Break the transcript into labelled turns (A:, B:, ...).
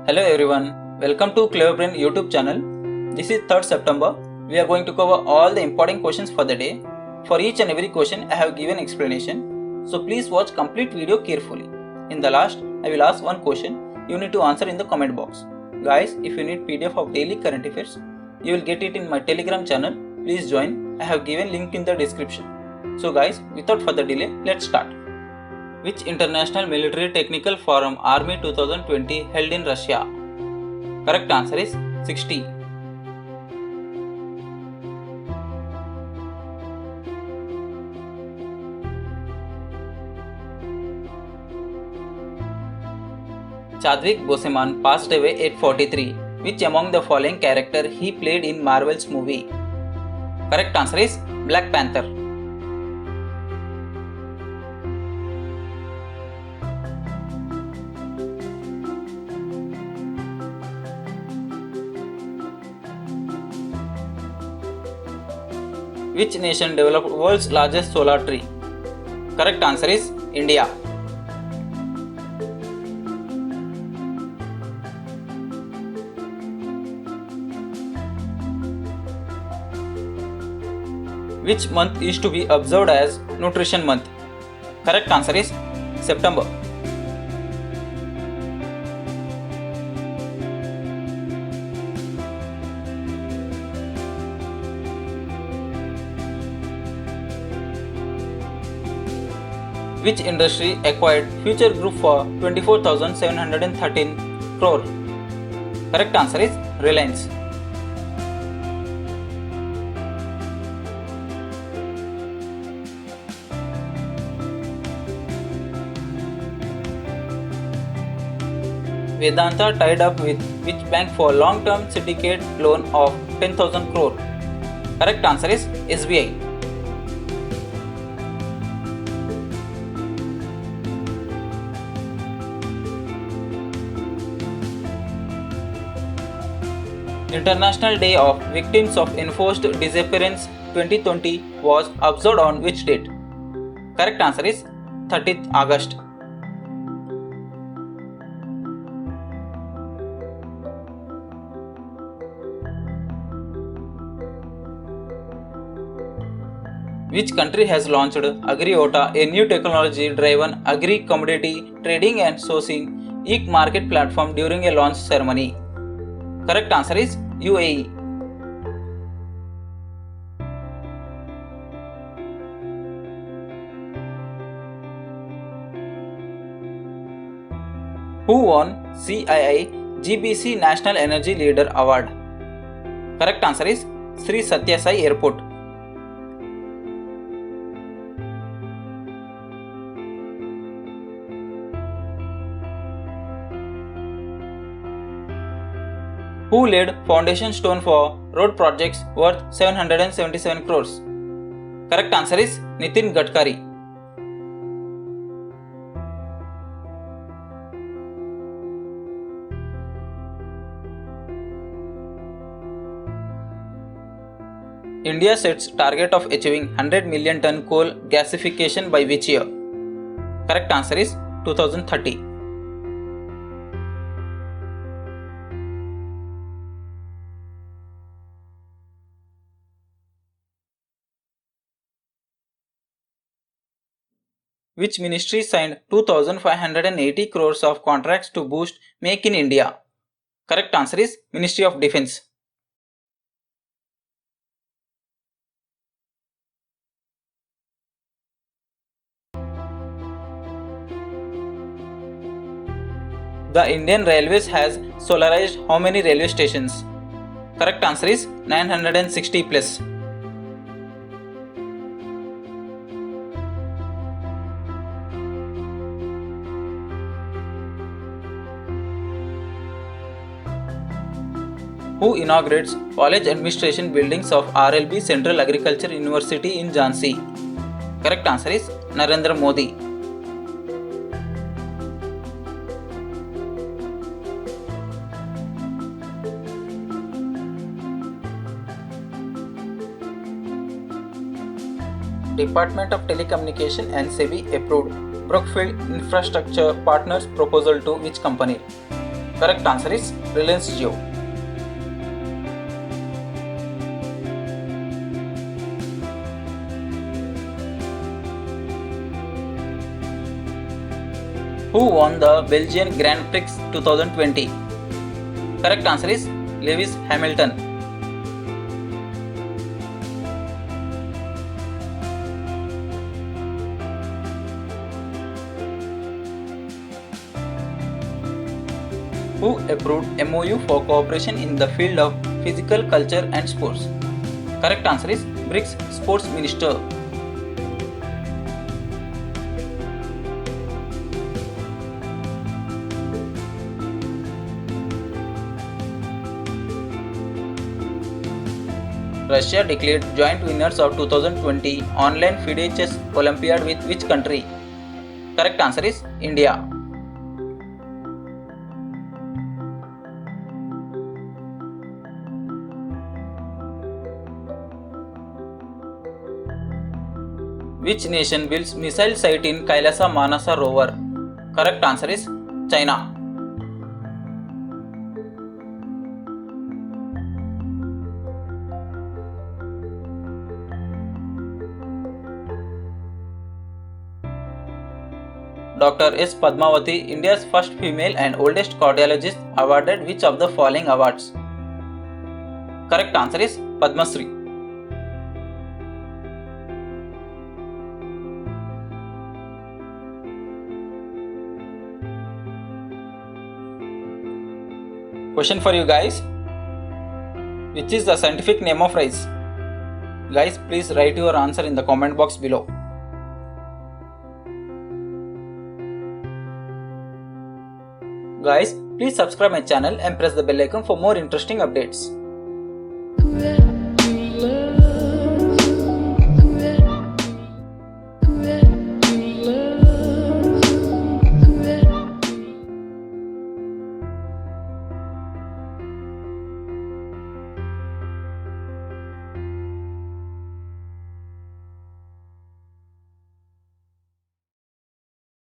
A: Hello everyone, welcome to Clever Brain YouTube channel. This is 3rd September. We are going to cover all the important questions for the day. For each and every question I have given explanation. So please watch complete video carefully. In the last, I will ask one question. You need to answer in the comment box. Guys, if you need PDF of daily current affairs, you will get it in my Telegram channel. Please join. I have given link in the description. So guys, without further delay, let's start. Which International Military Technical Forum Army 2020 held in Russia? Correct answer is 60. Chadwick Boseman passed away at 43. Which among the following character he played in Marvel's movie? Correct answer is Black Panther. Which nation developed world's largest solar tree? Correct answer is India. Which month is to be observed as Nutrition Month? Correct answer is September. Which industry acquired Future Group for 24,713 crore? Correct answer is Reliance. Vedanta tied up with which bank for long-term syndicate loan of 10,000 crore? Correct answer is SBI. International Day of Victims of Enforced Disappearance 2020 was observed on which date? Correct answer is 30th August. Which country has launched AgriOta, a new technology-driven agri-commodity trading and sourcing e-market platform during a launch ceremony? Correct answer is UAE. Who won CII GBC National Energy Leader Award? Correct answer is Sri Sathya Sai Airport. Who laid foundation stone for road projects worth 777 crores? Correct answer is Nitin Gadkari. India sets target of achieving 100 million ton coal gasification by which year? Correct answer is 2030. Which ministry signed 2,580 crores of contracts to boost Make in India? Correct answer is Ministry of Defence. The Indian Railways has solarized how many railway stations? Correct answer is 960 plus. Who inaugurates college administration buildings of RLB Central Agriculture University in Jhansi? Correct answer is Narendra Modi. Department of Telecommunication and SEBI approved Brookfield Infrastructure Partners proposal to which company? Correct answer is Reliance Jio. Who won the Belgian Grand Prix 2020? Correct answer is Lewis Hamilton. Who approved MOU for cooperation in the field of physical culture and sports? Correct answer is BRICS Sports Minister. Russia declared joint winners of 2020 online FIDE Chess Olympiad with which country? Correct answer is India. Which nation builds missile site in Kailasa Manasa rover? Correct answer is China. Dr. S. Padmavati, India's first female and oldest cardiologist, awarded which of the following awards? Correct answer is Padma Shri. Question for you guys. Which is the scientific name of rice? Guys, please write your answer in the comment box below. Guys, please subscribe my channel and press the bell icon for more interesting updates.